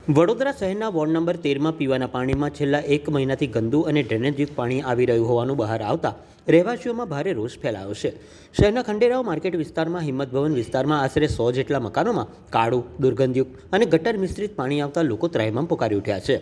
વડોદરા શહેરના ward number 13માં પીવાના પાણીમાં છેલ્લા 1 મહિનાથી ગંદુ અને ડ્રેનેજયુક્ત પાણી આવી રહ્યું હોવાનું બહાર આવતા રહેવાસીઓમાં ભારે રોષ ફેલાયો છે। શહેરના ખંડેરાવ માર્કેટ વિસ્તારમાં હિંમત ભવન વિસ્તારમાં આશરે 100 જેટલા મકાનોમાં કાળું, દુર્ગંધયુક્ત અને ગટર મિશ્રિત પાણી આવતા લોકો ત્રાહિમામ પોકારી ઉઠ્યા છે।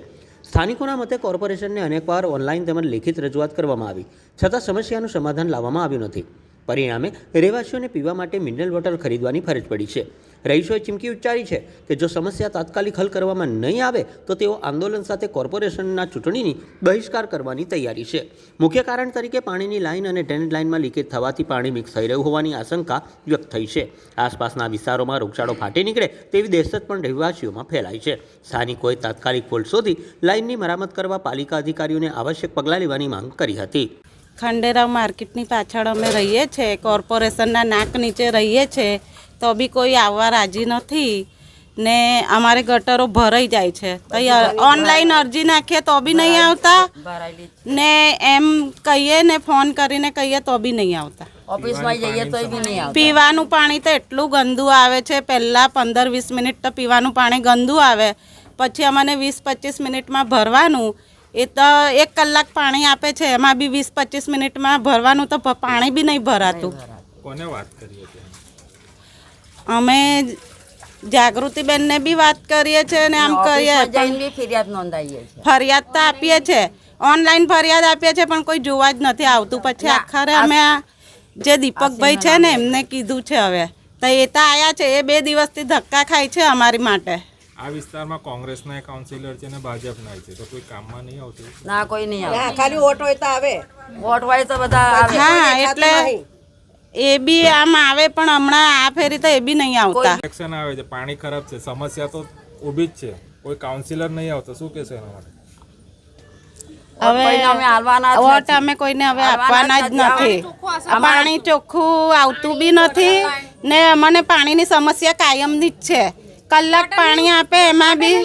સ્થાનિકોના મતે કોર્પોરેશનને અનેકવાર ઓનલાઈન તેમજ લેખિત રજૂઆત કરવામાં આવી, છતાં સમસ્યાનું સમાધાન લાવવામાં આવ્યું નથી। પરિણામે રહેવાસીઓને પીવા માટે મિનરલ વોટર ખરીદવાની ફરજ પડી છે। રહીશોએ ચીમકી ઉચ્ચારી છે કે જો સમસ્યા તાત્કાલિક હલ કરવામાં નહીં આવે તો તેઓ આંદોલન સાથે કોર્પોરેશનના ચૂંટણીની બહિષ્કાર કરવાની તૈયારી છે। મુખ્ય કારણ તરીકે પાણીની લાઇન અને ડ્રેનેજ લાઇનમાં લીકેજ થવાથી પાણી મિક્સ થઈ રહ્યું હોવાની આશંકા વ્યક્ત થઈ છે। આસપાસના વિસ્તારોમાં રોગચાળો ફાટી નીકળે તેવી દહેશત પણ રહેવાસીઓમાં ફેલાઈ છે। સ્થાનિકોએ તાત્કાલિક ફોલ્ટ શોધી લાઇનની મરામત કરવા પાલિકા અધિકારીઓને આવશ્યક પગલાં લેવાની માંગ કરી હતી। ખંડેરાવ માર્કેટની પાછળ અમે રહીએ છીએ, કોર્પોરેશનના નાક નીચે રહીએ છીએ, તો બી કોઈ આવવા રાજી નથી ને અમારે ગટરો ભરાઈ જાય છે। તો ઓનલાઈન અરજી નાખીએ તો બી નહીં આવતા ને એમ કહીએ ને ફોન કરીને કહીએ તો બી નહીં આવતા। ઓફિસમાં જઈએ તો બી નહીં આવતા। પીવાનું પાણી તો એટલું ગંદુ આવે છે, પહેલાં 15-20 મિનિટ તો પીવાનું પાણી ગંદુ આવે, પછી અમને 20-25 મિનિટમાં ભરવાનું। એ તો 1 કલાક પાણી આપે છે, એમાં બી 20-25 મિનિટમાં ભરવાનું, તો પાણી બી નહીં ભરાતું। કોને વાત કરી હતી? અમે જાગૃતિબેનને બી વાત કરીએ છીએ ને આમ કરીએ, ફરિયાદ નોંધાવીએ છીએ, ફરિયાદ તો આપીએ છીએ, ઓનલાઈન ફરિયાદ આપીએ છીએ, પણ કોઈ જોવા જ નથી આવતું। પછી આખરે અમે જે દીપકભાઈ છે ને એમને કીધું છે, હવે તો એ તો આવ્યા છે, એ 2 દિવસથી ધક્કા ખાય છે અમારી માટે। આ વિસ્તારમાં કોંગ્રેસના કાઉન્સિલર છે ને ભાજપના છે, તો કોઈ કામમાં નહીં આવતું? ના, કોઈ નહીં આવે, ખાલી વોટ હોય તો આવે, વોટ હોય તો બધા આવે। હા, એટલે એ બી આમ આવે, પણ હમણાં આ ફેરી તો એ બી નહીં આવતા। ઇલેક્શન આવે છે, પાણી ખરાબ છે, સમસ્યા તો ઊભી જ છે, કોઈ કાઉન્સિલર નહીં આવતો, શું કહેશો એના માટે? વોટ અમે કોઈને હવે આપવાના જ નથી। પાણી ચોખ્ખું આવતું બી નથી ને અમને પાણીની સમસ્યા કાયમની જ છે। કલાક પાણી આપે એમાં બી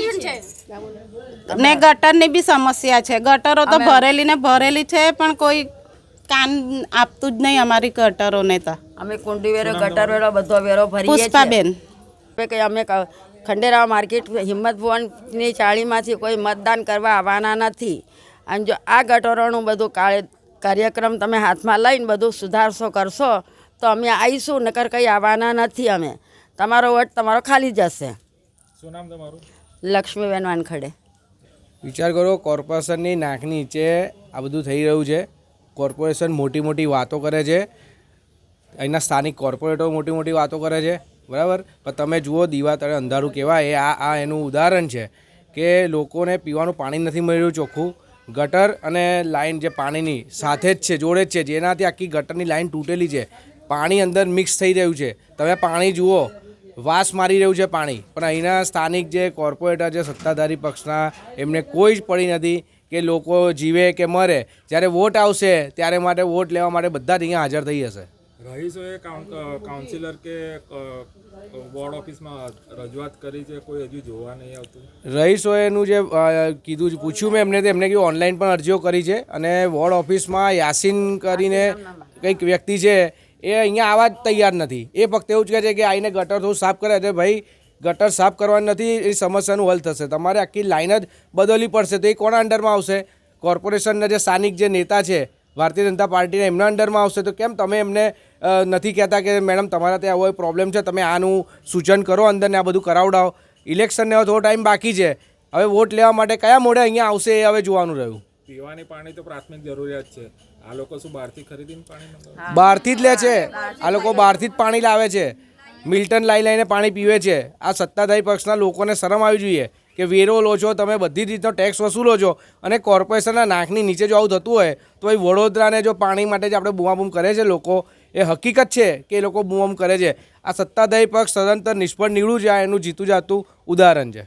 ને ગટરની બી સમસ્યા છે। ગટરો તો ભરેલી ને ભરેલી છે, પણ કોઈ કાન આપતું જ નહીં અમારી ગટરોને। તો અમે કુંડી વેરો, ગટર વેરો, બધો વેરો ભરીએ છીએ। પુષ્પાબેન, અમે ખંડેરાવ માર્કેટ હિંમત ભવનની ચાળીમાંથી કોઈ મતદાન કરવા આવવાના નથી। અને જો આ ગટરોનું બધું કાર્યક્રમ તમે હાથમાં લઈને બધું સુધારશો કરશો તો અમે આવીશું, નકર કંઈ આવવાના નથી અમે। તમારો વોટ તમારો ખાલી જશે। શું નામ તમારું? લક્ષ્મીબેન વાનખડે। વિચાર કરો, કોર્પોરેશનની નાક નીચે આ બધું થઈ રહ્યું છે। કોર્પોરેશન મોટી મોટી વાતો કરે છે, અહીંના સ્થાનિક કોર્પોરેટરો મોટી મોટી વાતો કરે છે, બરાબર? પણ તમે જુઓ દીવા તળે અંધારું કહેવાય, આ એનું ઉદાહરણ છે કે લોકોને પીવાનું પાણી નથી મળી રહ્યું ચોખ્ખું। ગટર અને લાઇન જે પાણીની સાથે જ છે, જોડે જ છે, જેનાથી આખી ગટરની લાઇન તૂટેલી છે, પાણી અંદર મિક્સ થઈ રહ્યું છે। તમે પાણી જુઓ, વાસ મારી રહ્યું છે પાણી, પણ અહીંના સ્થાનિક જે કોર્પોરેટર છે સત્તાધારી પક્ષના, એમને કોઈ જ પડી નથી કે લોકો જીવે કે મરે। જ્યારે વોટ આવશે ત્યારે માટે વોટ લેવા માટે બધા જ અહીંયા હાજર થઈ જશે। રહીશોએ કાઉન્સિલર કે વોર્ડ ઓફિસમાં રજૂઆત કરી છે, કોઈ હજુ જોવા નહીં આવતું? રહીશોએનું જે કીધું, પૂછ્યું મેં એમને, એમને કહ્યું ઓનલાઈન પણ અરજીઓ કરી છે, અને વોર્ડ ઓફિસમાં યાસીન કરીને કંઈક વ્યક્તિ છે, એ અહીંયા આવવા જ તૈયાર નથી। એ ફક્ત એવું જ કહે છે કે આવીને ગટર થોડું સાફ કરે છે। ભાઈ, ગટર સાફ કરવાની નથી, એ સમસ્યાનું હલ થશે, તમારે આખી લાઈન જ બદલવી પડશે। તો એ કોના અંડરમાં આવશે? કોર્પોરેશનના જે સ્થાનિક જે નેતા છે ભારતીય જનતા પાર્ટીના, એમના અંડરમાં આવશે। તો કેમ તમે એમને નથી કહેતા કે મેડમ તમારા ત્યાં આવો પ્રોબ્લેમ છે, તમે આનું સૂચન કરો અંદરને આ બધું કરાવડાવો? ઇલેક્શનને હવે થોડો ટાઈમ બાકી છે, હવે વોટ લેવા માટે કયા મોડે અહીંયા આવશે એ હવે જોવાનું રહ્યું। પીવાની પાણી તો પ્રાથમિક જરૂરિયાત છે, આ લોકો શું બહારથી ખરીદીને પાણી? બહારથી જ લે છે આ લોકો, બહારથી જ પાણી લાવે છે, મિલ્ટન લઈને પાણી પીવે છે। આ સત્તાધારી પક્ષના લોકોને શરમ આવી જોઈએ કે વેરો લો છો તમે, બધી રીતનો ટેક્સ વસૂલો છો, અને કોર્પોરેશનના નાકની નીચે જો આવું થતું હોય તો એ વડોદરાને જો પાણી માટે જ આપણે બૂમાબૂમ કરે છે લોકો, એ હકીકત છે કે એ લોકો બૂમાબૂમ કરે છે। આ સત્તાધારી પક્ષ સદંતર નિષ્ફળ નીવડ્યું છે, આ એનું જીતું જાતું ઉદાહરણ છે।